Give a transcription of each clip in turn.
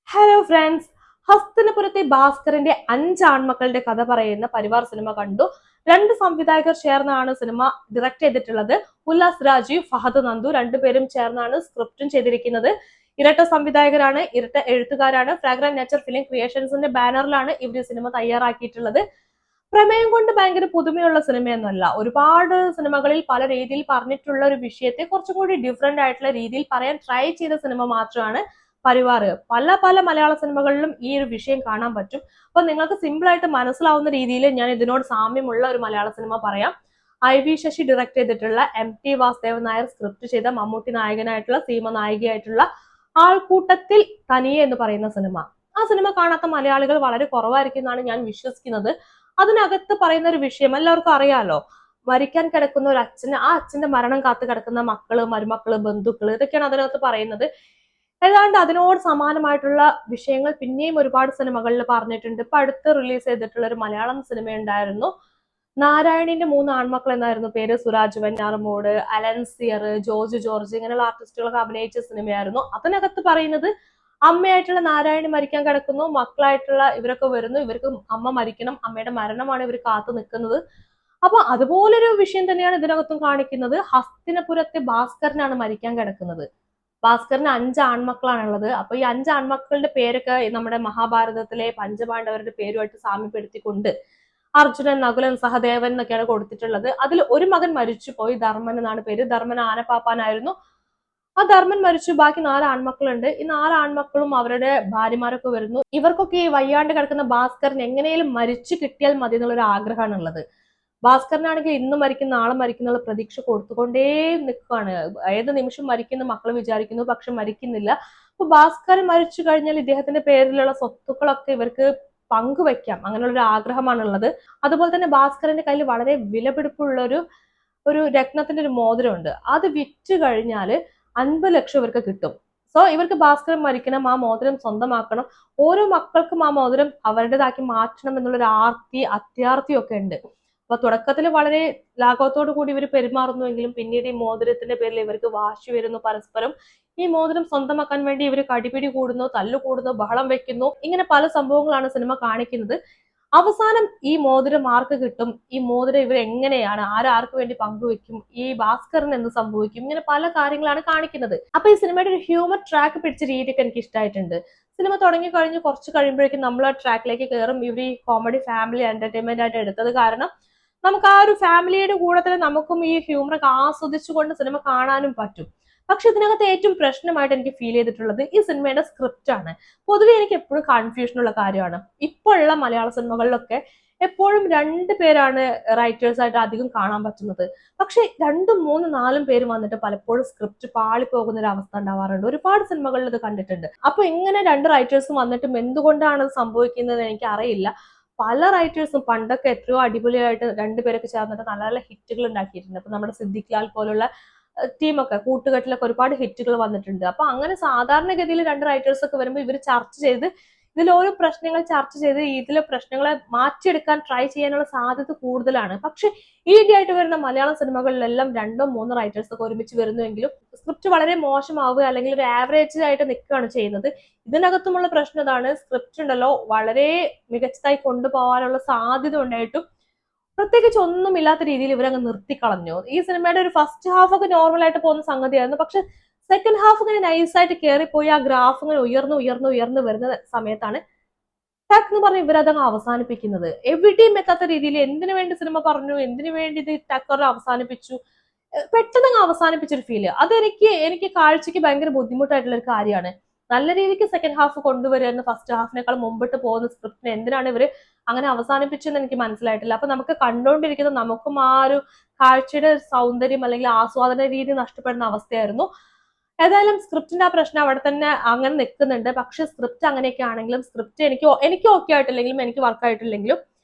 Hello friends, ഹസ്തിനപുരത്തെ ഭാസ്കറിന്റെ 5 ആൺമക്കളുടെ കഥ പറയുന്ന Parivar cinema കണ്ടു. 2 സംവിധായകർ ചേർന്നാണ് സിനിമ ഡയറക്ട് ചെയ്തിട്ടുള്ളത്. ഉല്ലാസ് രാജീവ്, ഫഹദ് നന്ദു രണ്ടുപേരും ചേർന്നാണ് സ്ക്രിപ്റ്റും ചെയ്തിരിക്കുന്നത്. ഇരട്ട സംവിധായകരാണ്, ഇരട്ട എഴുത്തുകാരാണ്. ഫ്രാഗ്രന്റ് നേച്ചർ ഫിലിം ക്രിയേഷൻസിന്റെ ബാനറിലാണ് ഇവർ സിനിമ തയ്യാറാക്കിയിട്ടുള്ളത്. പ്രമേയം കൊണ്ട് ഭയങ്കര പുതുമയുള്ള സിനിമയൊന്നുമല്ല. ഒരുപാട് സിനിമകളിൽ പല രീതിയിൽ പറഞ്ഞിട്ടുള്ള ഒരു വിഷയത്തെ കുറച്ചും കൂടി ഡിഫറെന്റ് ആയിട്ടുള്ള രീതിയിൽ പറയാൻ ട്രൈ ചെയ്ത സിനിമ മാത്രമാണ് പരിവാറ്. പല പല മലയാള സിനിമകളിലും ഈ ഒരു വിഷയം കാണാൻ പറ്റും. അപ്പൊ നിങ്ങൾക്ക് സിമ്പിൾ ആയിട്ട് മനസ്സിലാവുന്ന രീതിയിൽ ഞാൻ ഇതിനോട് സാമ്യമുള്ള ഒരു മലയാള സിനിമ പറയാം. IV ശശി ഡയറക്ട് ചെയ്തിട്ടുള്ള MT വാസുദേവൻ നായർ സ്ക്രിപ്റ്റ് ചെയ്ത മമ്മൂട്ടി നായകനായിട്ടുള്ള സീമ നായികയായിട്ടുള്ള ആൾക്കൂട്ടത്തിൽ തനിയെ എന്ന് പറയുന്ന സിനിമ. ആ സിനിമ കാണാത്ത മലയാളികൾ വളരെ കുറവായിരിക്കും എന്നാണ് ഞാൻ വിശ്വസിക്കുന്നത്. അതിനകത്ത് പറയുന്ന ഒരു വിഷയം എല്ലാവർക്കും അറിയാലോ. മരിക്കാൻ കിടക്കുന്ന ഒരു അച്ഛന്, ആ അച്ഛന്റെ മരണം കാത്തു കിടക്കുന്ന മക്കള്, മരുമക്കള്, ബന്ധുക്കള്, ഇതൊക്കെയാണ് അതിനകത്ത് പറയുന്നത്. ഏതാണ്ട് അതിനോട് സമാനമായിട്ടുള്ള വിഷയങ്ങൾ പിന്നെയും ഒരുപാട് സിനിമകളിൽ പറഞ്ഞിട്ടുണ്ട്. ഇപ്പൊ അടുത്ത് റിലീസ് ചെയ്തിട്ടുള്ള ഒരു മലയാളം സിനിമ ഉണ്ടായിരുന്നു, നാരായണിന്റെ 3 ആൺമക്കൾ എന്നായിരുന്നു പേര്. സുരാജ് വെഞ്ഞാറമൂട്, അലൻസിയർ, ജോർജ് ജോർജ് ഇങ്ങനെയുള്ള ആർട്ടിസ്റ്റുകളൊക്കെ അഭിനയിച്ച സിനിമയായിരുന്നു. അതിനകത്ത് പറയുന്നത് അമ്മയായിട്ടുള്ള നാരായണി മരിക്കാൻ കിടക്കുന്നു, മക്കളായിട്ടുള്ള ഇവരൊക്കെ വരുന്നു, ഇവർക്ക് അമ്മ മരിക്കണം, അമ്മയുടെ മരണമാണ് ഇവർ കാത്തു നിൽക്കുന്നത്. അപ്പൊ അതുപോലൊരു വിഷയം തന്നെയാണ് ഇതിനകത്തും കാണിക്കുന്നത്. ഹസ്തിനപുരത്തെ ഭാസ്കരനാണ് മരിക്കാൻ കിടക്കുന്നത്. ഭാസ്കറിന് 5 ആൺമക്കളാണുള്ളത്. അപ്പൊ ഈ 5 ആൺമക്കളുടെ പേരൊക്കെ നമ്മുടെ മഹാഭാരതത്തിലെ പഞ്ചപാണ്ഡവരുടെ പേരുമായിട്ട് സാമ്യപ്പെടുത്തിക്കൊണ്ട് അർജുനൻ, നകുലൻ, സഹദേവൻ എന്നൊക്കെയാണ് കൊടുത്തിട്ടുള്ളത്. അതിൽ ഒരു മകൻ മരിച്ചു പോയി, ധർമ്മൻ എന്നാണ് പേര്. ധർമ്മൻ ആനപ്പാപ്പാനായിരുന്നു. ആ ധർമ്മൻ മരിച്ചു. ബാക്കി 4 ആൺമക്കളുണ്ട്. ഈ 4 ആൺമക്കളും അവരുടെ ഭാര്യമാരൊക്കെ വരുന്നു. ഇവർക്കൊക്കെ ഈ വയ്യാണ്ട് കിടക്കുന്ന ഭാസ്കരൻ എങ്ങനെയും മരിച്ചു കിട്ടിയാൽ മതി എന്നുള്ളൊരു ആഗ്രഹമാണ് ഉള്ളത്. ഭാസ്കരനാണെങ്കിൽ ഇന്ന് മരിക്കും നാളെ മരിക്കുന്നുള്ള പ്രതീക്ഷ കൊടുത്തുകൊണ്ടേ നിൽക്കുകയാണ്. ഏത് നിമിഷം മരിക്കുന്ന മക്കൾ വിചാരിക്കുന്നു, പക്ഷെ മരിക്കുന്നില്ല. അപ്പൊ ഭാസ്കരൻ മരിച്ചു കഴിഞ്ഞാൽ ഇദ്ദേഹത്തിന്റെ പേരിലുള്ള സ്വത്തുക്കളൊക്കെ ഇവർക്ക് പങ്കുവെക്കാം, അങ്ങനെയുള്ള ഒരു ആഗ്രഹമാണുള്ളത്. അതുപോലെ തന്നെ ഭാസ്കരന്റെ കയ്യിൽ വളരെ വിലപിടിപ്പുള്ള ഒരു രത്നത്തിന്റെ ഒരു മോതിരമുണ്ട്. അത് വിറ്റ് കഴിഞ്ഞാൽ 50 ലക്ഷം ഇവർക്ക് കിട്ടും. സോ ഇവർക്ക് ഭാസ്കരൻ മരിക്കണം, ആ മോതിരം സ്വന്തമാക്കണം. ഓരോ മക്കൾക്കും ആ മോതിരം അവരുടേതാക്കി മാറ്റണം എന്നുള്ളൊരു അത്യാർത്തിയും ഒക്കെ ഉണ്ട്. അപ്പൊ തുടക്കത്തിൽ വളരെ ലാഘവത്തോടു കൂടി ഇവർ പെരുമാറുന്നുവെങ്കിലും പിന്നീട് ഈ മോതിരത്തിന്റെ പേരിൽ ഇവർക്ക് വാശി വരുന്നു പരസ്പരം. ഈ മോതിരം സ്വന്തമാക്കാൻ വേണ്ടി ഇവർ കടിപിടി കൂടുന്നു, തല്ലുകൂടുന്നു, ബഹളം വെക്കുന്നു. ഇങ്ങനെ പല സംഭവങ്ങളാണ് സിനിമ കാണിക്കുന്നത്. അവസാനം ഈ മോതിരം ആർക്ക് കിട്ടും, ഈ മോതിരം ഇവർ എങ്ങനെയാണ്, ആർക്ക് വേണ്ടി പങ്കുവെക്കും, ഈ ഭാസ്കറിന് എന്ത് സംഭവിക്കും, ഇങ്ങനെ പല കാര്യങ്ങളാണ് കാണിക്കുന്നത്. അപ്പൊ ഈ സിനിമയുടെ ഒരു ഹ്യൂമർ ട്രാക്ക് പിടിച്ച രീതിയൊക്കെ എനിക്ക് ഇഷ്ടമായിട്ടുണ്ട്. സിനിമ തുടങ്ങി കഴിഞ്ഞ് കുറച്ച് കഴിയുമ്പോഴേക്കും നമ്മൾ ആ ട്രാക്കിലേക്ക് കയറും. ഇവർ ഈ കോമഡി ഫാമിലി എന്റർടൈൻമെന്റ് ആയിട്ട് എടുത്തത് കാരണം നമുക്ക് ആ ഒരു ഫാമിലിയുടെ കൂടെ തന്നെ നമുക്കും ഈ ഹ്യൂമറൊക്കെ ആസ്വദിച്ചുകൊണ്ട് സിനിമ കാണാനും പറ്റും. പക്ഷെ ഇതിനകത്ത് ഏറ്റവും പ്രശ്നമായിട്ട് എനിക്ക് ഫീൽ ചെയ്തിട്ടുള്ളത് ഈ സിനിമയുടെ സ്ക്രിപ്റ്റ് ആണ്. പൊതുവെ എനിക്ക് എപ്പോഴും കൺഫ്യൂഷനുള്ള കാര്യമാണ്. ഇപ്പോഴുള്ള മലയാള സിനിമകളിലൊക്കെ എപ്പോഴും 2 പേരാണ് റൈറ്റേഴ്സ് ആയിട്ട് അധികം കാണാൻ പറ്റുന്നത്. പക്ഷെ 2, 3, 4 പേര് വന്നിട്ട് പലപ്പോഴും സ്ക്രിപ്റ്റ് പാളിപ്പോകുന്ന ഒരു അവസ്ഥ ഉണ്ടാവാറുണ്ട്. ഒരുപാട് സിനിമകളിൽ ഇത് കണ്ടിട്ടുണ്ട്. അപ്പൊ ഇങ്ങനെ 2 റൈറ്റേഴ്സും വന്നിട്ടും എന്തുകൊണ്ടാണ് അത് സംഭവിക്കുന്നത് എനിക്ക് അറിയില്ല. പല റൈറ്റേഴ്സും പണ്ടൊക്കെ എത്രയോ അടിപൊളിയായിട്ട് 2 പേരൊക്കെ ചേർന്നിട്ട് നല്ല നല്ല ഹിറ്റുകൾ ഉണ്ടാക്കിയിട്ടുണ്ട്. അപ്പൊ നമ്മുടെ സിദ്ദിഖ് ലാൽ പോലുള്ള ടീമൊക്കെ കൂട്ടുകെട്ടിലൊക്കെ ഒരുപാട് ഹിറ്റുകൾ വന്നിട്ടുണ്ട്. അപ്പൊ അങ്ങനെ സാധാരണഗതിയിൽ 2 റൈറ്റേഴ്സ് ഒക്കെ വരുമ്പോൾ ഇവർ ചർച്ച ചെയ്ത് ഇതിൽ ഓരോ പ്രശ്നങ്ങൾ ചർച്ച ചെയ്ത് ഇതിലെ പ്രശ്നങ്ങളെ മാറ്റിയെടുക്കാൻ ട്രൈ ചെയ്യാനുള്ള സാധ്യത കൂടുതലാണ്. പക്ഷെ ഈയിടെയായിട്ട് വരുന്ന മലയാളം സിനിമകളിലെല്ലാം 2, 3 റൈറ്റേഴ്സ് ഒക്കെ ഒരുമിച്ച് വരുന്നുവെങ്കിലും സ്ക്രിപ്റ്റ് വളരെ മോശമാവുക അല്ലെങ്കിൽ ഒരു ആവറേജ് ആയിട്ട് നിൽക്കുകയാണ് ചെയ്യുന്നത്. ഇതിനകത്തുമുള്ള പ്രശ്നം ഇതാണ്, സ്ക്രിപ്റ്റ് ഉണ്ടല്ലോ വളരെ മികച്ചതായി കൊണ്ടുപോകാനുള്ള സാധ്യത ഉണ്ടായിട്ടും പ്രത്യേകിച്ച് ഒന്നുമില്ലാത്ത രീതിയിൽ ഇവരങ്ങ് നിർത്തിക്കളഞ്ഞു. ഈ സിനിമയുടെ ഒരു ഫസ്റ്റ് ഹാഫ് ഒക്കെ നോർമൽ ആയിട്ട് പോകുന്ന സംഗതിയായിരുന്നു. പക്ഷെ സെക്കൻഡ് ഹാഫ് ഇങ്ങനെ നൈസായിട്ട് കയറിപ്പോയി ആ ഗ്രാഫ് ഇങ്ങനെ ഉയർന്നു വരുന്ന സമയത്താണ് ടക്ക് എന്ന് പറഞ്ഞ് ഇവരതങ്ങ് അവസാനിപ്പിക്കുന്നത്. എവിടെയും എത്താത്ത രീതിയിൽ എന്തിനു വേണ്ടി സിനിമ പറഞ്ഞു, എന്തിനു വേണ്ടി ഇത് ടക്കർ അവസാനിപ്പിച്ചു, പെട്ടെന്ന് അവസാനിപ്പിച്ചൊരു ഫീല്. എനിക്ക് കാഴ്ചക്ക് ഭയങ്കര ബുദ്ധിമുട്ടായിട്ടുള്ള ഒരു കാര്യമാണ്. നല്ല രീതിക്ക് സെക്കൻഡ് ഹാഫ് കൊണ്ടുവരുന്ന ഫസ്റ്റ് ഹാഫിനേക്കാൾ മുമ്പിട്ട് പോകുന്ന സ്ക്രിപ്റ്റിനെ എന്തിനാണ് ഇവര് അങ്ങനെ അവസാനിപ്പിച്ചെന്ന് എനിക്ക് മനസ്സിലായിട്ടില്ല. അപ്പൊ നമുക്ക് കണ്ടുകൊണ്ടിരിക്കുന്ന നമുക്കും ആ ഒരു കാഴ്ചയുടെ സൗന്ദര്യം അല്ലെങ്കിൽ ആസ്വാദന രീതി നഷ്ടപ്പെടുന്ന അവസ്ഥയായിരുന്നു. ഏതായാലും സ്ക്രിപ്റ്റിന്റെ ആ പ്രശ്നം അവിടെ തന്നെ അങ്ങനെ നിൽക്കുന്നുണ്ട്. പക്ഷെ സ്ക്രിപ്റ്റ് അങ്ങനെയൊക്കെ ആണെങ്കിലും സ്ക്രിപ്റ്റ് എനിക്ക് ഓക്കെ ആയിട്ടില്ലെങ്കിലും എനിക്ക് വർക്ക് ആയിട്ടില്ലെങ്കിലും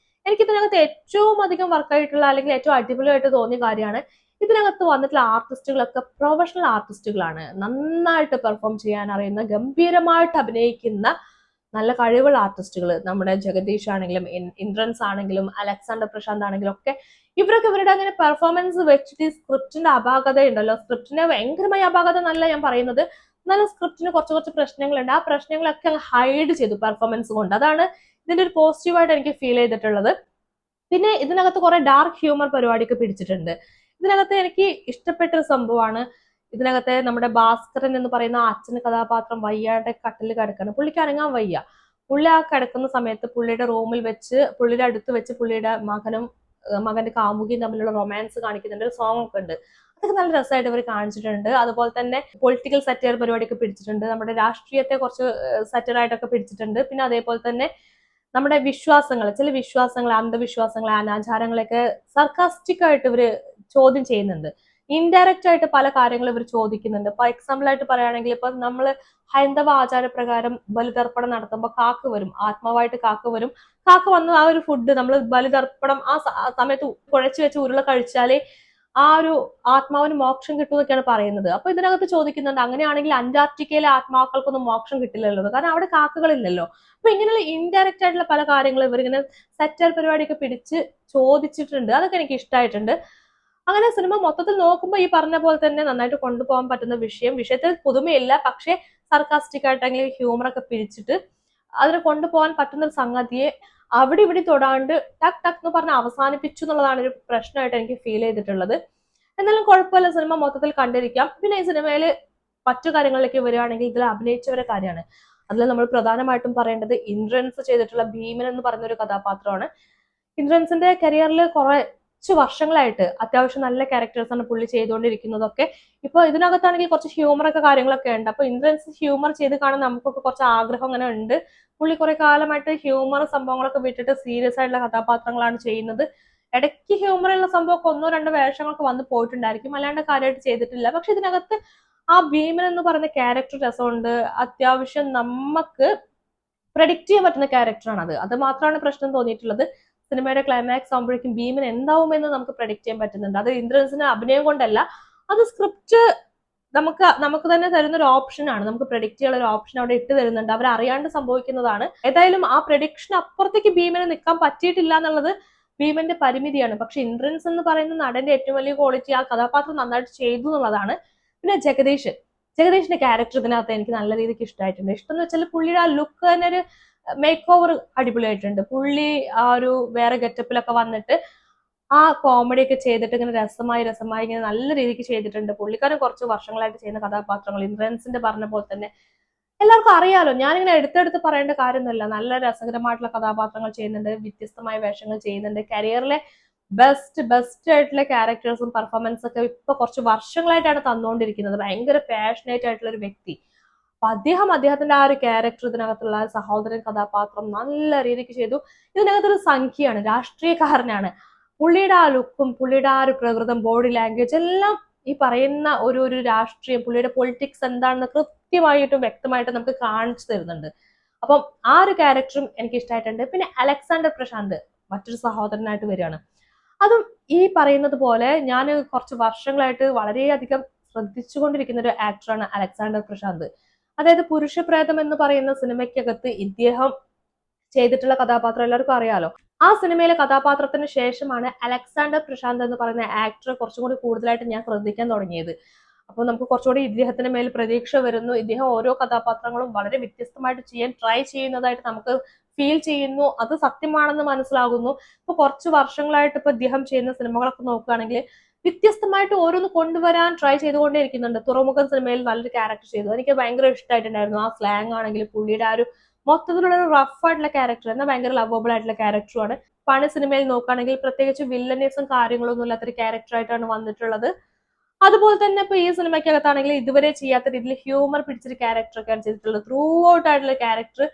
എനിക്ക് ഇതിനകത്ത് ഏറ്റവും അധികം വർക്കായിട്ടുള്ള അല്ലെങ്കിൽ ഏറ്റവും അടിപൊളിയായിട്ട് തോന്നിയ കാര്യമാണ് ഇതിനകത്ത് വന്നിട്ടുള്ള ആർട്ടിസ്റ്റുകളൊക്കെ പ്രൊഫഷണൽ ആർട്ടിസ്റ്റുകളാണ്. നന്നായിട്ട് പെർഫോം ചെയ്യാൻ അറിയുന്ന, ഗംഭീരമായിട്ട് അഭിനയിക്കുന്ന നല്ല കഴിവുള്ള ആർട്ടിസ്റ്റുകൾ. നമ്മുടെ ജഗദീഷ് ആണെങ്കിലും ഇന്ദ്രൻസ് ആണെങ്കിലും അലക്സാണ്ടർ പ്രശാന്ത് ആണെങ്കിലും ഒക്കെ ഇവരൊക്കെ ഇവരുടെ അങ്ങനെ പെർഫോമൻസ് വെച്ചിട്ട് സ്ക്രിപ്റ്റിന്റെ അപാകത ഉണ്ടല്ലോ, സ്ക്രിപ്റ്റിന്റെ ഭയങ്കരമായ അപാകത എന്നല്ല ഞാൻ പറയുന്നത്, എന്നാലും സ്ക്രിപ്റ്റിന് കുറച്ച് പ്രശ്നങ്ങളുണ്ട്. ആ പ്രശ്നങ്ങളൊക്കെ ഹൈഡ് ചെയ്തു പെർഫോമൻസ് കൊണ്ട്. അതാണ് ഇതിന്റെ ഒരു പോസിറ്റീവായിട്ട് എനിക്ക് ഫീൽ ചെയ്തിട്ടുള്ളത്. പിന്നെ ഇതിനകത്ത് കുറെ ഡാർക്ക് ഹ്യൂമർ പരിപാടിയൊക്കെ പിടിച്ചിട്ടുണ്ട്. ഇതിനകത്ത് എനിക്ക് ഇഷ്ടപ്പെട്ട ഒരു സംഭവമാണ് ഇതിനകത്തെ നമ്മുടെ ഭാസ്കരൻ എന്ന് പറയുന്ന ആ അച്ഛന് കഥാപാത്രം വയ്യാതെ കട്ടിൽ കിടക്കണം. പുള്ളിക്ക് അനങ്ങാൻ വയ്യ. പുള്ളി ആ കിടക്കുന്ന സമയത്ത് പുള്ളിയുടെ റൂമിൽ വെച്ച് പുള്ളിയുടെ അടുത്ത് വെച്ച് പുള്ളിയുടെ മകന്റെ കാമുകിയും തമ്മിലുള്ള റൊമാൻസ് കാണിക്കുന്നുണ്ട്. ഒരു സോങ് ഒക്കെ ഉണ്ട്. അതൊക്കെ നല്ല രസമായിട്ട് ഇവർ കാണിച്ചിട്ടുണ്ട്. അതുപോലെ തന്നെ പൊളിറ്റിക്കൽ സറ്റയർ പരിപാടിയൊക്കെ പിടിച്ചിട്ടുണ്ട്. നമ്മുടെ രാഷ്ട്രീയത്തെ കുറച്ച് സറ്റയറായിട്ടൊക്കെ പിടിച്ചിട്ടുണ്ട്. പിന്നെ അതേപോലെ തന്നെ നമ്മുടെ വിശ്വാസങ്ങൾ, ചില വിശ്വാസങ്ങൾ, അന്ധവിശ്വാസങ്ങൾ, അനാചാരങ്ങളൊക്കെ സർക്കാസ്റ്റിക് ആയിട്ട് ഇവര് ചോദ്യം ചെയ്യുന്നുണ്ട്. ഇൻഡയറക്റ്റ് ആയിട്ട് പല കാര്യങ്ങളും ഇവർ ചോദിക്കുന്നുണ്ട്. ഇപ്പൊ എക്സാമ്പിൾ ആയിട്ട് പറയുകയാണെങ്കിൽ ഇപ്പൊ നമ്മള് ഹൈന്ദവ ആചാരപ്രകാരം ബലിതർപ്പണം നടത്തുമ്പോൾ കാക്ക വരും, ആത്മാവായിട്ട് കാക്ക വരും. കാക്ക വന്ന് ആ ഒരു ഫുഡ് നമ്മൾ ബലിതർപ്പണം ആ സമയത്ത് കുഴച്ചു വെച്ച് ഉരുള കഴിച്ചാലേ ആ ഒരു ആത്മാവിന് മോക്ഷം കിട്ടുമെന്നൊക്കെയാണ് പറയുന്നത്. അപ്പൊ ഇതിനകത്ത് ചോദിക്കുന്നുണ്ട്, അങ്ങനെയാണെങ്കിൽ അന്റാർട്ടിക്കയിലെ ആത്മാക്കൾക്കൊന്നും മോക്ഷം കിട്ടില്ലല്ലോ, കാരണം അവിടെ കാക്കകളില്ലല്ലോ. അപ്പൊ ഇങ്ങനെയുള്ള ഇൻഡയറക്റ്റ് ആയിട്ടുള്ള പല കാര്യങ്ങളും ഇവരിങ്ങനെ സെറ്റർ പരിപാടിയൊക്കെ പിടിച്ച് ചോദിച്ചിട്ടുണ്ട്. അതൊക്കെ എനിക്ക് ഇഷ്ടമായിട്ടുണ്ട്. അങ്ങനെ സിനിമ മൊത്തത്തിൽ നോക്കുമ്പോൾ ഈ പറഞ്ഞ പോലെ തന്നെ നന്നായിട്ട് കൊണ്ടുപോകാൻ പറ്റുന്ന വിഷയത്തിൽ പുതുമയില്ല, പക്ഷെ സർക്കാസ്റ്റിക് ആയിട്ട് അല്ലെങ്കിൽ ഹ്യൂമർ ഒക്കെ പിരിച്ചിട്ട് അതിനെ കൊണ്ടുപോകാൻ പറ്റുന്ന ഒരു സംഗതിയെ അവിടെ ഇവിടെ തൊടാണ്ട് ടക്ക് ടക്ക് എന്ന് പറഞ്ഞ് അവസാനിപ്പിച്ചു എന്നുള്ളതാണ് ഒരു പ്രശ്നമായിട്ട് എനിക്ക് ഫീൽ ചെയ്തിട്ടുള്ളത്. എന്നാലും കുഴപ്പമില്ല, സിനിമ മൊത്തത്തിൽ കണ്ടിരിക്കാം. പിന്നെ ഈ സിനിമയിൽ മറ്റു കാര്യങ്ങളിലേക്ക് വരികയാണെങ്കിൽ ഇതിൽ അഭിനയിച്ചവരുടെ കാര്യമാണ്. അതിൽ നമ്മൾ പ്രധാനമായിട്ടും പറയേണ്ടത് ഇന്ദ്രൻസ് ചെയ്തിട്ടുള്ള ഭീമൻ എന്ന് പറയുന്ന ഒരു കഥാപാത്രമാണ്. ഇന്ദ്രൻസിന്റെ കരിയറിൽ കുറച്ച് വർഷങ്ങളായിട്ട് അത്യാവശ്യം നല്ല ക്യാരക്ടേഴ്സ് ആണ് പുള്ളി ചെയ്തുകൊണ്ടിരിക്കുന്നതൊക്കെ. ഇപ്പൊ ഇതിനകത്താണെങ്കിൽ കുറച്ച് ഹ്യൂമർ ഒക്കെ കാര്യങ്ങളൊക്കെ ഉണ്ട്. അപ്പൊ ഇന്ദ്രൻസ് ഹ്യൂമർ ചെയ്ത് കാണാൻ നമുക്കൊക്കെ കുറച്ച് ആഗ്രഹം അങ്ങനെ ഉണ്ട്. പുള്ളി കുറെ കാലമായിട്ട് ഹ്യൂമർ സംഭവങ്ങളൊക്കെ വിട്ടിട്ട് സീരിയസ് ആയിട്ടുള്ള കഥാപാത്രങ്ങളാണ് ചെയ്യുന്നത്. ഇടയ്ക്ക് ഹ്യൂമറുള്ള സംഭവമൊക്കെ ഒന്നോ രണ്ടോ വേഷങ്ങളൊക്കെ വന്ന് പോയിട്ടുണ്ടായിരിക്കും, അല്ലാണ്ട് കാര്യമായിട്ട് ചെയ്തിട്ടില്ല. പക്ഷെ ഇതിനകത്ത് ആ ഭീമൻ എന്ന് പറയുന്ന ക്യാരക്ടർ രസമുണ്ട്. അത്യാവശ്യം നമുക്ക് പ്രഡിക്റ്റ് ചെയ്യാൻ പറ്റുന്ന ക്യാരക്ടറാണ് അത്. അത് മാത്രമാണ് പ്രശ്നം തോന്നിയിട്ടുള്ളത്. സിനിമയുടെ ക്ലൈമാക്സ് ആകുമ്പോഴേക്കും ഭീമൻ എന്താവുമെന്ന് നമുക്ക് പ്രഡിക്റ്റ് ചെയ്യാൻ പറ്റുന്നുണ്ട്. അത് ഇന്ദ്രൻസിന്റെ അഭിനയം കൊണ്ടല്ല, അത് സ്ക്രിപ്റ്റ് നമുക്ക് തന്നെ തരുന്ന ഒരു ഓപ്ഷനാണ്. നമുക്ക് പ്രഡിക്റ്റ് ചെയ്യാനുള്ള ഒരു ഓപ്ഷൻ അവിടെ ഇട്ട് തരുന്നുണ്ട്. അവർ അറിയാണ്ട് സംഭവിക്കുന്നതാണ്. ഏതായാലും ആ പ്രഡിക്ഷൻ അപ്പുറത്തേക്ക് ഭീമന് നിൽക്കാൻ പറ്റിയിട്ടില്ല എന്നുള്ളത് ഭീമന്റെ പരിമിതിയാണ്. പക്ഷെ ഇന്ദ്രൻസ് എന്ന് പറയുന്ന നടന്റെ ഏറ്റവും വലിയ ക്വാളിറ്റി ആ കഥാപാത്രം നന്നായിട്ട് ചെയ്തു എന്നുള്ളതാണ്. പിന്നെ ജഗദീഷിന്റെ ക്യാരക്ടർ ഇതിനകത്ത് എനിക്ക് നല്ല രീതിക്ക് ഇഷ്ടമായിട്ടുണ്ട്. ഇഷ്ടം എന്ന് വെച്ചാൽ പുള്ളിയുടെ ആ ലുക്ക് തന്നെ ഒരു മേക്ക് ഓവർ അടിപൊളിയായിട്ടുണ്ട്. പുള്ളി ആ ഒരു വേറെ ഗെറ്റപ്പിലൊക്കെ വന്നിട്ട് ആ കോമഡി ഒക്കെ ചെയ്തിട്ട് ഇങ്ങനെ രസമായി ഇങ്ങനെ നല്ല രീതിക്ക് ചെയ്തിട്ടുണ്ട്. പുള്ളിക്കാരൻ കുറച്ച് വർഷങ്ങളായിട്ട് ചെയ്യുന്ന കഥാപാത്രങ്ങൾ ഇന്ദ്രൻസിന്റെ പറഞ്ഞ പോലെ തന്നെ എല്ലാവർക്കും അറിയാലോ. ഞാനിങ്ങനെ എടുത്തെടുത്ത് പറയേണ്ട കാര്യമൊന്നുമില്ല. നല്ല രസകരമായിട്ടുള്ള കഥാപാത്രങ്ങൾ ചെയ്യുന്നുണ്ട്, വ്യത്യസ്തമായ വേഷങ്ങൾ ചെയ്യുന്നുണ്ട്. കരിയറിലെ ബെസ്റ്റ് ആയിട്ടുള്ള ക്യാരക്ടേഴ്സും പെർഫോമൻസ് ഒക്കെ ഇപ്പൊ കുറച്ച് വർഷങ്ങളായിട്ടാണ് തന്നുകൊണ്ടിരിക്കുന്നത്. ഭയങ്കര പാഷനേറ്റ് ആയിട്ടുള്ള ഒരു വ്യക്തി. അപ്പൊ അദ്ദേഹത്തിന്റെ ആ ഒരു ക്യാരക്ടർ, ഇതിനകത്തുള്ള സഹോദരൻ കഥാപാത്രം നല്ല രീതിക്ക് ചെയ്തു. ഇതിനകത്തൊരു സംഖ്യയാണ്, രാഷ്ട്രീയക്കാരനാണ്. പുള്ളിയുടെ ആ ലുക്കും പുള്ളിയുടെ ആ ഒരു പ്രകൃതം, ബോഡി ലാംഗ്വേജ് എല്ലാം ഈ പറയുന്ന ഒരു രാഷ്ട്രീയം, പുള്ളിയുടെ പൊളിറ്റിക്സ് എന്താണെന്ന് കൃത്യമായിട്ടും വ്യക്തമായിട്ടും നമുക്ക് കാണിച്ചു തരുന്നുണ്ട്. അപ്പം ആ ഒരു ക്യാരക്ടറും എനിക്ക് ഇഷ്ടമായിട്ടുണ്ട്. പിന്നെ അലക്സാണ്ടർ പ്രശാന്ത് മറ്റൊരു സഹോദരനായിട്ട് വരികയാണ്. അതും ഈ പറയുന്നത് പോലെ ഞാൻ കുറച്ച് വർഷങ്ങളായിട്ട് വളരെയധികം ശ്രദ്ധിച്ചുകൊണ്ടിരിക്കുന്ന ഒരു ആക്ടറാണ് അലക്സാണ്ടർ പ്രശാന്ത്. അതായത് പുരുഷപ്രേതം എന്ന് പറയുന്ന സിനിമയ്ക്കകത്ത് ഇദ്ദേഹം ചെയ്തിട്ടുള്ള കഥാപാത്രം എല്ലാവർക്കും അറിയാലോ. ആ സിനിമയിലെ കഥാപാത്രത്തിന് ശേഷമാണ് അലക്സാണ്ടർ പ്രശാന്ത് എന്ന് പറയുന്ന ആക്ടറെ കുറച്ചും കൂടി കൂടുതലായിട്ട് ഞാൻ ശ്രദ്ധിക്കാൻ തുടങ്ങിയത്. അപ്പോൾ നമുക്ക് കുറച്ചുകൂടി ഇദ്ദേഹത്തിന് മേൽ പ്രതീക്ഷ വരുന്നു. ഇദ്ദേഹം ഓരോ കഥാപാത്രങ്ങളും വളരെ വ്യത്യസ്തമായിട്ട് ചെയ്യാൻ ട്രൈ ചെയ്യുന്നതായിട്ട് നമുക്ക് ഫീൽ ചെയ്യുന്നു. അത് സത്യമാണെന്ന് മനസ്സിലാകുന്നു. ഇപ്പൊ കുറച്ച് വർഷങ്ങളായിട്ട് ഇപ്പൊ ഇദ്ദേഹം ചെയ്യുന്ന സിനിമകളൊക്കെ നോക്കുകയാണെങ്കിൽ വ്യത്യസ്തമായിട്ട് ഓരോന്ന് കൊണ്ടുവരാൻ ട്രൈ ചെയ്തുകൊണ്ടേയിരിക്കുന്നുണ്ട്. തുറമുഖം സിനിമയിൽ നല്ലൊരു ക്യാരക്ടർ ചെയ്തു, എനിക്ക് ഭയങ്കര ഇഷ്ടമായിട്ടുണ്ടായിരുന്നു. ആ സ്ലാങ് ആണെങ്കിൽ പുള്ളിയുടെ ആ ഒരു മൊത്തത്തിലുള്ള ഒരു റഫ് ആയിട്ടുള്ള ക്യാരക്ടർ, എന്നാൽ ഭയങ്കര ലവബിൾ ആയിട്ടുള്ള ക്യാരക്ടറുമാണ്. പണി സിനിമയിൽ നോക്കുകയാണെങ്കിൽ പ്രത്യേകിച്ച് വില്ലനേഴ്സും കാര്യങ്ങളൊന്നും ഇല്ലാത്തൊരു ക്യാരക്ടറായിട്ടാണ് വന്നിട്ടുള്ളത്. അതുപോലെ തന്നെ ഇപ്പൊ ഈ സിനിമയ്ക്കകത്താണെങ്കിൽ ഇതുവരെ ചെയ്യാത്ത രീതിയിൽ ഹ്യൂമർ പിടിച്ചൊരു ക്യാരക്ടറൊക്കെയാണ് ചെയ്തിട്ടുള്ളത്. ത്രൂ ഔട്ട് ആയിട്ടുള്ള ക്യാരക്ടർ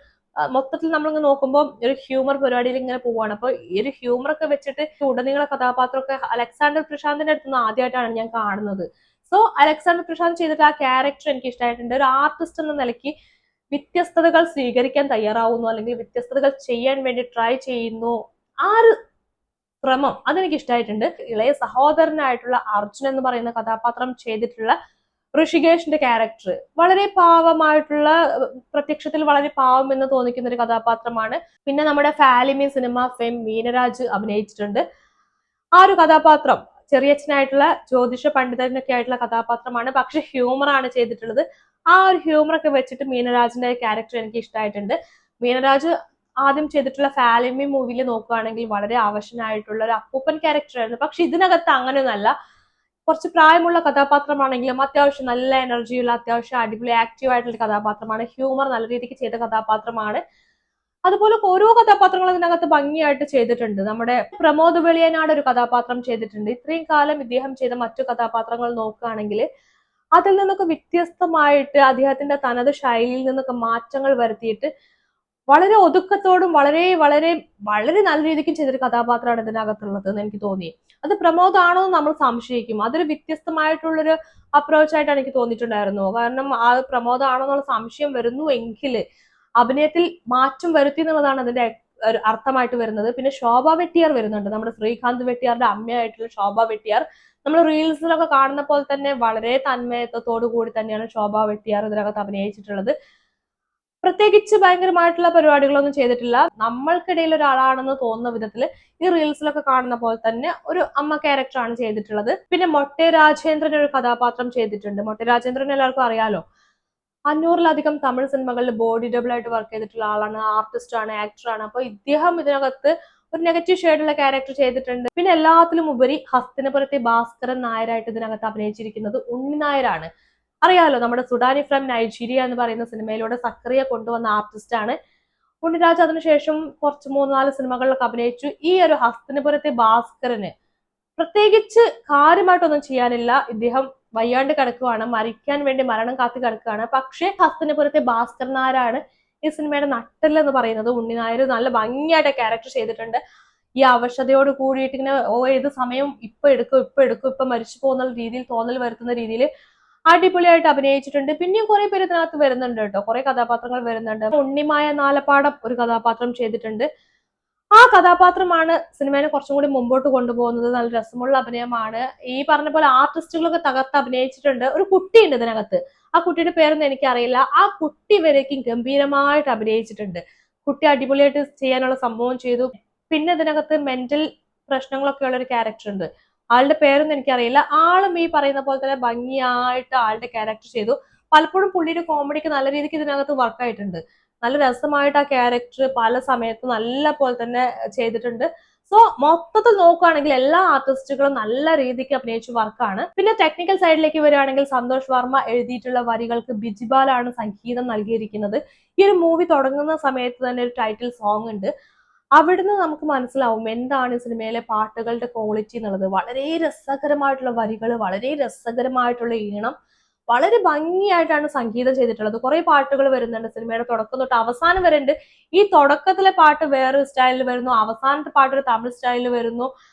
മൊത്തത്തിൽ നമ്മളിങ്ങനെ നോക്കുമ്പോൾ ഒരു ഹ്യൂമർ പരിപാടിയിൽ ഇങ്ങനെ പോവാണ്. അപ്പൊ ഈ ഒരു ഹ്യൂമർ ഒക്കെ വെച്ചിട്ട് ഉടനീള കഥാപാത്രമൊക്കെ അലക്സാണ്ടർ പ്രശാന്തിന്റെ അടുത്ത് നിന്ന് ആദ്യമായിട്ടാണ് ഞാൻ കാണുന്നത്. സോ അലക്സാണ്ടർ പ്രശാന്ത് ചെയ്തിട്ട് ആ ക്യാരക്ടർ എനിക്ക് ഇഷ്ടമായിട്ടുണ്ട്. ഒരു ആർട്ടിസ്റ്റ് എന്ന നിലയ്ക്ക് വ്യത്യസ്തതകൾ സ്വീകരിക്കാൻ തയ്യാറാവുന്നു, അല്ലെങ്കിൽ വ്യത്യസ്തതകൾ ചെയ്യാൻ വേണ്ടി ട്രൈ ചെയ്യുന്നു. ആ ഒരു ശ്രമം അതെനിക്ക് ഇഷ്ടമായിട്ടുണ്ട്. ഇളയ സഹോദരനായിട്ടുള്ള അർജുൻ എന്ന് പറയുന്ന കഥാപാത്രം ചെയ്തിട്ടുള്ള ഋഷികേഷിന്റെ ക്യാരക്ടർ വളരെ പാവമായിട്ടുള്ള, പ്രത്യക്ഷത്തിൽ വളരെ പാവം എന്ന് തോന്നിക്കുന്ന ഒരു കഥാപാത്രമാണ്. പിന്നെ നമ്മുടെ ഫാലിമി സിനിമ ഫെയിം മീനരാജ് അഭിനയിച്ചിട്ടുണ്ട്. ആ ഒരു കഥാപാത്രം ചെറിയച്ഛനായിട്ടുള്ള ജ്യോതിഷ പണ്ഡിതനൊക്കെ ആയിട്ടുള്ള കഥാപാത്രമാണ്. പക്ഷെ ഹ്യൂമറാണ് ചെയ്തിട്ടുള്ളത്. ആ ഒരു ഹ്യൂമറൊക്കെ വെച്ചിട്ട് മീനരാജിന്റെ ക്യാരക്ടർ എനിക്ക് ഇഷ്ടമായിട്ടുണ്ട്. മീനരാജ് ആദ്യം ചെയ്തിട്ടുള്ള ഫാലിമി മൂവിയിൽ നോക്കുകയാണെങ്കിൽ വളരെ അവശനായിട്ടുള്ള ഒരു അപ്പൂപ്പൻ ക്യാരക്ടർ ആയിരുന്നു. പക്ഷെ ഇതിനകത്ത് അങ്ങനെയൊന്നല്ല. കുറച്ച് പ്രായമുള്ള കഥാപാത്രമാണെങ്കിലും അത്യാവശ്യം നല്ല എനർജിയുള്ള, അത്യാവശ്യം അടിപൊളി ആക്റ്റീവ് ആയിട്ടുള്ള കഥാപാത്രമാണ്. ഹ്യൂമർ നല്ല രീതിക്ക് ചെയ്ത കഥാപാത്രമാണ്. അതുപോലെ ഓരോ കഥാപാത്രങ്ങളും ഇതിനകത്ത് ഭംഗിയായിട്ട് ചെയ്തിട്ടുണ്ട്. നമ്മുടെ പ്രമോദ് വെളിയനാട് ഒരു കഥാപാത്രം ചെയ്തിട്ടുണ്ട്. ഇത്രയും കാലം ഇദ്ദേഹം ചെയ്ത മറ്റു കഥാപാത്രങ്ങൾ നോക്കുകയാണെങ്കിൽ അതിൽ നിന്നൊക്കെ വ്യത്യസ്തമായിട്ട് അദ്ദേഹത്തിന്റെ തനത് ശൈലിയിൽ നിന്നൊക്കെ മാറ്റങ്ങൾ വരുത്തിയിട്ട് വളരെ ഒതുക്കത്തോടും വളരെ വളരെ വളരെ നല്ല രീതിക്കും ചെയ്തൊരു കഥാപാത്രമാണ് ഇതിനകത്തുള്ളത് എന്ന് എനിക്ക് തോന്നി. അത് പ്രമോദ് ആണോ എന്ന് നമ്മൾ സംശയിക്കും. അതൊരു വ്യത്യസ്തമായിട്ടുള്ളൊരു അപ്രോച്ച് ആയിട്ടാണ് എനിക്ക് തോന്നിയിട്ടുണ്ടായിരുന്നു. കാരണം ആ പ്രമോദ് ആണോ എന്നുള്ള സംശയം വരുന്നു എങ്കിൽ അഭിനയത്തിൽ മാറ്റം വരുത്തി എന്നുള്ളതാണ് അതിന്റെ അർത്ഥമായിട്ട് വരുന്നത്. പിന്നെ ശോഭ വെട്ടിയാർ വരുന്നുണ്ട്, നമ്മുടെ ശ്രീകാന്ത് വെട്ടിയാറിന്റെ അമ്മയായിട്ടുള്ള ശോഭ വെട്ടിയാർ. നമ്മൾ റീൽസിലൊക്കെ കാണുന്ന പോലെ തന്നെ വളരെ തന്മയത്വത്തോടു കൂടി തന്നെയാണ് ശോഭ വെട്ടിയാർ ഇതിനകത്ത് അഭിനയിച്ചിട്ടുള്ളത്. പ്രത്യേകിച്ച് ഭയങ്കരമായിട്ടുള്ള പരിപാടികളൊന്നും ചെയ്തിട്ടില്ല. നമ്മൾക്കിടയിൽ ഒരാളാണെന്ന് തോന്നുന്ന വിധത്തിൽ ഈ റീൽസിലൊക്കെ കാണുന്ന പോലെ തന്നെ ഒരു അമ്മ ക്യാരക്ടറാണ് ചെയ്തിട്ടുള്ളത്. പിന്നെ മൊട്ടെ രാജേന്ദ്രൻ ഒരു കഥാപാത്രം ചെയ്തിട്ടുണ്ട്. മൊട്ടെ രാജേന്ദ്രൻ എല്ലാവർക്കും അറിയാലോ, 500-ലധികം തമിഴ് സിനിമകളിൽ ബോഡി ഡബിൾ ആയിട്ട് വർക്ക് ചെയ്തിട്ടുള്ള ആളാണ്, ആർട്ടിസ്റ്റ് ആണ്, ആക്ടറാണ്. അപ്പൊ ഇദ്ദേഹം ഇതിനകത്ത് ഒരു നെഗറ്റീവ് ഷെയ്ഡുള്ള ക്യാരക്ടർ ചെയ്തിട്ടുണ്ട്. പിന്നെ എല്ലാത്തിലും ഉപരി ഹസ്തിനപുരത്തെ ഭാസ്കരൻ നായരായിട്ട് ഇതിനകത്ത് അഭിനയിച്ചിരിക്കുന്നത് ഉണ്ണി നായരാണ്. അറിയാലോ, നമ്മുടെ സുഡാനി ഫ്രം നൈജീരിയ എന്ന് പറയുന്ന സിനിമയിലൂടെ സക്രിയ കൊണ്ടുവന്ന ആർട്ടിസ്റ്റ് ആണ് ഉണ്ണിരാജ്. അതിനുശേഷം കുറച്ച് 3-4 സിനിമകളിലൊക്കെ അഭിനയിച്ചു. ഈ ഒരു ഹസ്തിനപുരത്തെ ഭാസ്കരന് പ്രത്യേകിച്ച് കാര്യമായിട്ടൊന്നും ചെയ്യാനില്ല. ഇദ്ദേഹം വയ്യാണ്ട് കിടക്കുവാണ്, മരിക്കാൻ വേണ്ടി മരണം കാത്തു കിടക്കുകയാണ്. പക്ഷെ ഹസ്തിനപുരത്തെ ഭാസ്കരൻ നായരാണ് ഈ സിനിമയുടെ നട്ടൽ എന്ന് പറയുന്നത്. ഉണ്ണി നായർ നല്ല ഭംഗിയായിട്ട് ക്യാരക്ടർ ചെയ്തിട്ടുണ്ട്. ഈ അവശതയോട് കൂടിയിട്ട് ഇങ്ങനെ ഏത് സമയം ഇപ്പൊ എടുക്കും ഇപ്പൊ മരിച്ചു പോകുന്ന രീതിയിൽ തോന്നൽ വരുത്തുന്ന രീതിയിൽ അടിപൊളിയായിട്ട് അഭിനയിച്ചിട്ടുണ്ട്. പിന്നെയും കുറെ പേര് ഇതിനകത്ത് വരുന്നുണ്ട് കേട്ടോ, കുറെ കഥാപാത്രങ്ങൾ വരുന്നുണ്ട്. ഉണ്ണിമായ നാലപ്പാടം ഒരു കഥാപാത്രം ചെയ്തിട്ടുണ്ട്. ആ കഥാപാത്രമാണ് സിനിമയെ കുറച്ചും കൂടി മുമ്പോട്ട് കൊണ്ടുപോകുന്നത്. നല്ല രസമുള്ള അഭിനയമാണ്. ഈ പറഞ്ഞ പോലെ ആർട്ടിസ്റ്റുകളൊക്കെ തകർത്ത് അഭിനയിച്ചിട്ടുണ്ട്. ഒരു കുട്ടിയുണ്ട് ഇതിനകത്ത്, ആ കുട്ടിയുടെ പേരൊന്നും എനിക്കറിയില്ല. ആ കുട്ടി വരേക്കും ഗംഭീരമായിട്ട് അഭിനയിച്ചിട്ടുണ്ട്. കുട്ടി അടിപൊളിയായിട്ട് ചെയ്യാനുള്ള സംഭവം ചെയ്തു. പിന്നെ ഇതിനകത്ത് മെന്റൽ പ്രശ്നങ്ങളൊക്കെ ഉള്ള ഒരു ക്യാരക്ടർ ഉണ്ട്, ആളുടെ പേരൊന്നും എനിക്കറിയില്ല. ആളും ഈ പറയുന്ന പോലെ തന്നെ ഭംഗിയായിട്ട് ആളുടെ ക്യാരക്ടർ ചെയ്തു. പലപ്പോഴും പുള്ളിയുടെ കോമഡിക്ക് നല്ല രീതിക്ക് ഇതിനകത്ത് വർക്കായിട്ടുണ്ട്. നല്ല രസമായിട്ട് ആ ക്യാരക്ടർ പല സമയത്ത് നല്ല പോലെ തന്നെ ചെയ്തിട്ടുണ്ട്. സോ മൊത്തത്തിൽ നോക്കുകയാണെങ്കിൽ എല്ലാ ആർട്ടിസ്റ്റുകളും നല്ല രീതിക്ക് അഭിനയിച്ച വർക്കാണ്. പിന്നെ ടെക്നിക്കൽ സൈഡിലേക്ക് വരികയാണെങ്കിൽ സന്തോഷ് വർമ്മ എഴുതിയിട്ടുള്ള വരികൾക്ക് ബിജിബാലാണ് സംഗീതം നൽകിയിരിക്കുന്നത്. ഈ ഒരു മൂവി തുടങ്ങുന്ന സമയത്ത് തന്നെ ഒരു ടൈറ്റിൽ സോങ് ഉണ്ട്. അവിടുന്ന് നമുക്ക് മനസ്സിലാവും എന്താണ് ഈ സിനിമയിലെ പാട്ടുകളുടെ ക്വാളിറ്റി എന്നുള്ളത്. വളരെ രസകരമായിട്ടുള്ള വരികൾ, വളരെ രസകരമായിട്ടുള്ള ഈണം, വളരെ ഭംഗിയായിട്ടാണ് സംഗീതം ചെയ്തിട്ടുള്ളത്. കുറെ പാട്ടുകൾ വരുന്നുണ്ട് സിനിമയുടെ തുടക്കം തൊട്ട് അവസാനം വരെ ഉണ്ട്. ഈ തുടക്കത്തിലെ പാട്ട് വേറൊരു സ്റ്റൈലിൽ വരുന്നു, അവസാനത്തെ പാട്ട് ഒരു തമിഴ് സ്റ്റൈലിൽ വരുന്നു.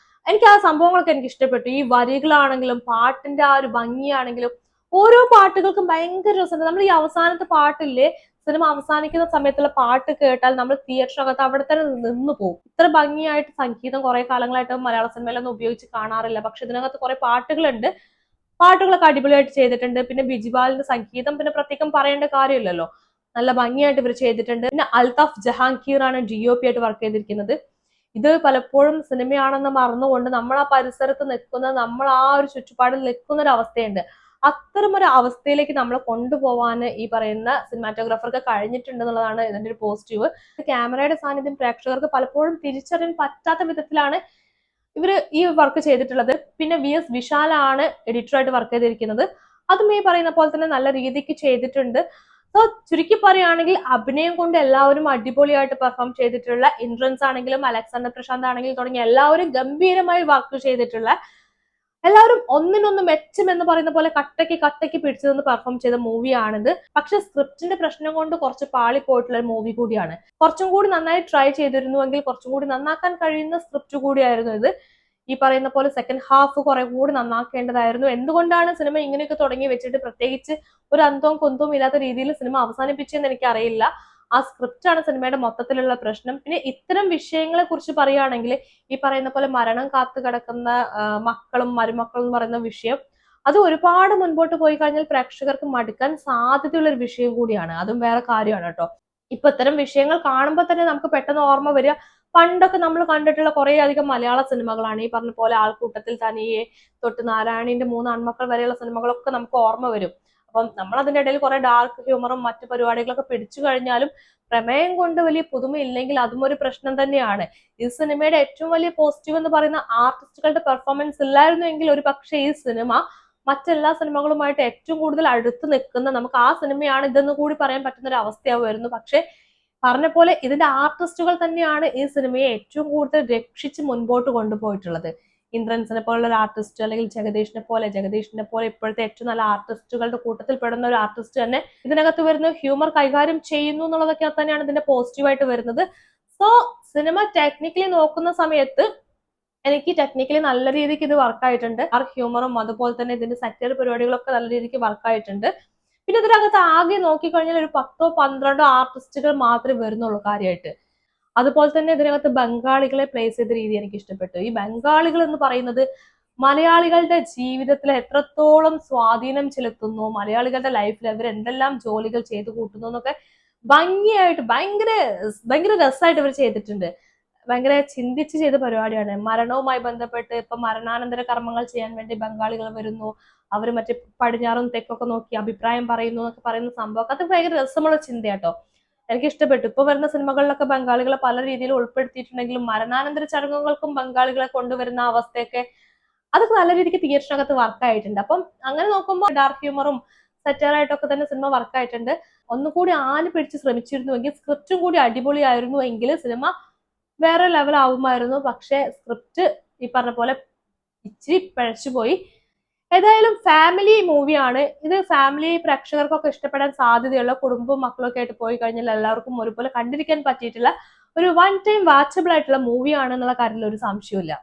എനിക്ക് ആ സംഭവങ്ങളൊക്കെ എനിക്ക് ഇഷ്ടപ്പെട്ടു. ഈ വരികളാണെങ്കിലും പാട്ടിന്റെ ആ ഒരു ഭംഗിയാണെങ്കിലും ഓരോ പാട്ടുകൾക്കും ഭയങ്കര രസമുണ്ട്. നമ്മൾ ഈ അവസാനത്തെ പാട്ടില്ലേ, സിനിമ അവസാനിക്കുന്ന സമയത്തുള്ള പാട്ട് കേട്ടാൽ നമ്മൾ തിയേറ്ററിനകത്ത് അവിടെ തന്നെ നിന്ന് പോകും. ഇത്ര ഭംഗിയായിട്ട് സംഗീതം കുറെ കാലങ്ങളായിട്ട് മലയാള സിനിമയിലൊന്നും ഉപയോഗിച്ച് കാണാറില്ല. പക്ഷെ ഇതിനകത്ത് കുറെ പാട്ടുകളുണ്ട്, പാട്ടുകളൊക്കെ അടിപൊളിയായിട്ട് ചെയ്തിട്ടുണ്ട്. പിന്നെ ബിജിബാലിന്റെ സംഗീതം പിന്നെ പ്രത്യേകം പറയേണ്ട കാര്യമില്ലല്ലോ, നല്ല ഭംഗിയായിട്ട് ഇവർ ചെയ്തിട്ടുണ്ട്. പിന്നെ അൽതാഫ് ജഹാംഗീർ ആണ് DOP ആയിട്ട് വർക്ക് ചെയ്തിരിക്കുന്നത്. ഇത് പലപ്പോഴും സിനിമയാണെന്ന് മറന്നുകൊണ്ട് നമ്മൾ ആ പരിസരത്ത് നിൽക്കുന്ന, നമ്മൾ ആ ഒരു ചുറ്റുപാടിൽ നിൽക്കുന്ന ഒരു അവസ്ഥയുണ്ട്. അത്തരം ഒരു അവസ്ഥയിലേക്ക് നമ്മളെ കൊണ്ടുപോകാൻ ഈ പറയുന്ന സിനിമാറ്റോഗ്രാഫർക്ക് കഴിഞ്ഞിട്ടുണ്ട് എന്നുള്ളതാണ് ഇതിന്റെ ഒരു പോസിറ്റീവ്. ക്യാമറയുടെ സാന്നിധ്യം പ്രേക്ഷകർക്ക് പലപ്പോഴും തിരിച്ചറിയാൻ പറ്റാത്ത വിധത്തിലാണ് ഇവര് ഈ വർക്ക് ചെയ്തിട്ടുള്ളത്. പിന്നെ VS വിശാലാണ് എഡിറ്ററായിട്ട് വർക്ക് ചെയ്തിരിക്കുന്നത്. അതും ഈ പറയുന്ന പോലെ തന്നെ നല്ല രീതിക്ക് ചെയ്തിട്ടുണ്ട്. സോ ചുരുക്കി പറയുകയാണെങ്കിൽ അഭിനയം കൊണ്ട് എല്ലാവരും അടിപൊളിയായിട്ട് പെർഫോം ചെയ്തിട്ടുള്ള, ഇന്ദ്രൻസ് ആണെങ്കിലും അലക്സാണ്ടർ പ്രശാന്ത് ആണെങ്കിലും തുടങ്ങിയ എല്ലാവരും ഗംഭീരമായി വർക്ക് ചെയ്തിട്ടുള്ള, എല്ലാവരും ഒന്നിനൊന്ന് മെച്ചം എന്ന് പറയുന്ന പോലെ കട്ടയ്ക്ക് പിടിച്ചു നിന്ന് പെർഫോം ചെയ്ത മൂവിയാണിത്. പക്ഷെ സ്ക്രിപ്റ്റിന്റെ പ്രശ്നം കൊണ്ട് കുറച്ച് പാളി പോയിട്ടുള്ള ഒരു മൂവി കൂടിയാണ്. കുറച്ചും കൂടി നന്നായി ട്രൈ ചെയ്തിരുന്നുവെങ്കിൽ കുറച്ചും കൂടി നന്നാക്കാൻ കഴിയുന്ന സ്ക്രിപ്റ്റ് കൂടിയായിരുന്നു ഇത്. ഈ പറയുന്ന പോലെ സെക്കൻഡ് ഹാഫ് കുറെ കൂടി നന്നാക്കേണ്ടതായിരുന്നു. എന്തുകൊണ്ടാണ് സിനിമ ഇങ്ങനെയൊക്കെ തുടങ്ങി വെച്ചിട്ട് പ്രത്യേകിച്ച് ഒരു അന്തവും കുന്തവും ഇല്ലാത്ത രീതിയിൽ സിനിമ അവസാനിപ്പിച്ചെന്ന് എനിക്കറിയില്ല. ആ സ്ക്രിപ്റ്റ് ആണ് സിനിമയുടെ മൊത്തത്തിലുള്ള പ്രശ്നം. പിന്നെ ഇത്തരം വിഷയങ്ങളെ കുറിച്ച് പറയുകയാണെങ്കിൽ ഈ പറയുന്ന പോലെ മരണം കാത്തു കിടക്കുന്ന മക്കളും മരുമക്കളും എന്ന് പറയുന്ന വിഷയം, അത് ഒരുപാട് മുൻപോട്ട് പോയി കഴിഞ്ഞാൽ പ്രേക്ഷകർക്ക് മടുക്കാൻ സാധ്യതയുള്ള ഒരു വിഷയം കൂടിയാണ്. അതും വേറെ കാര്യമാണ് കേട്ടോ. ഇപ്പൊ ഇത്തരം വിഷയങ്ങൾ കാണുമ്പോൾ തന്നെ നമുക്ക് പെട്ടെന്ന് ഓർമ്മ വരിക പണ്ടൊക്കെ നമ്മൾ കണ്ടിട്ടുള്ള കുറെ അധികം മലയാള സിനിമകളാണ്. ഈ പറഞ്ഞ പോലെ ആൾക്കൂട്ടത്തിൽ തനിയെ തൊട്ട് നാരായണീന്റെ മൂന്ന് ആൺമക്കൾ വരെയുള്ള സിനിമകളൊക്കെ നമുക്ക് ഓർമ്മ വരും. അപ്പം നമ്മൾ അതിന്റെ ഇടയിൽ കുറെ ഡാർക്ക് ഹ്യൂമറും മറ്റു പരിപാടികളൊക്കെ പിടിച്ചു കഴിഞ്ഞാലും പ്രമേയം കൊണ്ട് വലിയ പുതുമ ഇല്ലെങ്കിൽ അതും ഒരു പ്രശ്നം തന്നെയാണ്. ഈ സിനിമയുടെ ഏറ്റവും വലിയ പോസിറ്റീവ് എന്ന് പറയുന്ന ആർട്ടിസ്റ്റുകളുടെ പെർഫോമൻസ് ഇല്ലായിരുന്നുവെങ്കിൽ ഒരു പക്ഷേ ഈ സിനിമ മറ്റെല്ലാ സിനിമകളുമായിട്ട് ഏറ്റവും കൂടുതൽ അടുത്ത് നിൽക്കുന്ന, നമുക്ക് ആ സിനിമയാണ് ഇതെന്ന് കൂടി പറയാൻ പറ്റുന്ന ഒരു അവസ്ഥയാവുമായിരുന്നു. പക്ഷെ പറഞ്ഞ പോലെ ഇതിന്റെ ആർട്ടിസ്റ്റുകൾ തന്നെയാണ് ഈ സിനിമയെ ഏറ്റവും കൂടുതൽ രക്ഷിച്ച് മുൻപോട്ട് കൊണ്ടുപോയിട്ടുള്ളത്. ഇന്ദ്രൻസിനെ പോലുള്ള ഒരു ആർട്ടിസ്റ്റ്, അല്ലെങ്കിൽ ജഗദീഷിനെ പോലെ ഇപ്പോഴത്തെ ഏറ്റവും നല്ല ആർട്ടിസ്റ്റുകളുടെ കൂട്ടത്തിൽ പെടുന്ന ഒരു ആർട്ടിസ്റ്റ് തന്നെ ഇതിനകത്ത് വരുന്ന ഹ്യൂമർ കൈകാര്യം ചെയ്യുന്നു എന്നുള്ളതൊക്കെ തന്നെയാണ് ഇതിന്റെ പോസിറ്റീവായിട്ട് വരുന്നത്. സോ സിനിമ ടെക്നിക്കലി നോക്കുന്ന സമയത്ത് എനിക്ക് ടെക്നിക്കലി നല്ല രീതിക്ക് ഇത് വർക്കായിട്ടുണ്ട്. ആ ഹ്യൂമറും അതുപോലെ തന്നെ ഇതിന്റെ സറ്റയർ പരിപാടികളൊക്കെ നല്ല രീതിക്ക് വർക്കായിട്ടുണ്ട്. പിന്നെ ഇതിനകത്ത് ആകെ നോക്കിക്കഴിഞ്ഞാൽ ഒരു 10-12 ആർട്ടിസ്റ്റുകൾ മാത്രമേ വരുന്നുള്ളൂ കാര്യമായിട്ട്. അതുപോലെ തന്നെ ഇതിനകത്ത് ബംഗാളികളെ പ്ലേസ് ചെയ്ത രീതി എനിക്ക് ഇഷ്ടപ്പെട്ടു. ഈ ബംഗാളികൾ എന്ന് പറയുന്നത് മലയാളികളുടെ ജീവിതത്തിൽ എത്രത്തോളം സ്വാധീനം ചെലുത്തുന്നു, മലയാളികളുടെ ലൈഫിൽ അവർ എന്തെല്ലാം ജോലികൾ ചെയ്തു കൂട്ടുന്നു എന്നൊക്കെ ഭംഗിയായിട്ട് ഭയങ്കര ഭയങ്കര രസമായിട്ട് ഇവർ ചെയ്തിട്ടുണ്ട്. ഭയങ്കര ചിന്തിച്ച് ചെയ്ത പരിപാടിയാണ്. മരണവുമായി ബന്ധപ്പെട്ട് ഇപ്പൊ മരണാനന്തര കർമ്മങ്ങൾ ചെയ്യാൻ വേണ്ടി ബംഗാളികൾ വരുന്നു, അവർ മറ്റേ പടിഞ്ഞാറും തെക്കൊക്കെ നോക്കി അഭിപ്രായം പറയുന്നു എന്നൊക്കെ പറയുന്ന സംഭവം അത് ഭയങ്കര രസമുള്ള ചിന്തയാട്ടോ. എനിക്ക് ഇഷ്ടപ്പെട്ടു. ഇപ്പൊ വരുന്ന സിനിമകളിലൊക്കെ ബംഗാളികളെ പല രീതിയിൽ ഉൾപ്പെടുത്തിയിട്ടുണ്ടെങ്കിലും മരണാനന്തര ചടങ്ങുകൾക്കും ബംഗാളികളെ കൊണ്ടുവരുന്ന അവസ്ഥയൊക്കെ അതൊക്കെ നല്ല രീതിക്ക് തിയേറ്ററിനകത്ത് വർക്കായിട്ടുണ്ട്. അപ്പം അങ്ങനെ നോക്കുമ്പോൾ ഡാർക്ക് ഹ്യൂമറും സെറ്ററായിട്ടൊക്കെ തന്നെ സിനിമ വർക്കായിട്ടുണ്ട്. ഒന്നുകൂടി ആല് പിടിച്ച് ശ്രമിച്ചിരുന്നുവെങ്കിൽ, സ്ക്രിപ്റ്റും കൂടി അടിപൊളിയായിരുന്നു എങ്കിൽ സിനിമ വേറെ ലെവൽ ആവുമായിരുന്നു. പക്ഷെ സ്ക്രിപ്റ്റ് ഈ പറഞ്ഞ പോലെ ഇച്ചിരി പിഴച്ചുപോയി. ഏതായാലും ഫാമിലി മൂവിയാണ് ഇത്. ഫാമിലി പ്രേക്ഷകർക്കൊക്കെ ഇഷ്ടപ്പെടാൻ സാധ്യതയുള്ള, കുടുംബവും മക്കളൊക്കെ ആയിട്ട് പോയി കഴിഞ്ഞാൽ എല്ലാവർക്കും ഒരുപോലെ കണ്ടിരിക്കാൻ പറ്റിയിട്ടുള്ള ഒരു വൺ ടൈം വാച്ചബിൾ ആയിട്ടുള്ള മൂവിയാണ് എന്നുള്ള കാര്യത്തിൽ ഒരു സംശയമില്ല.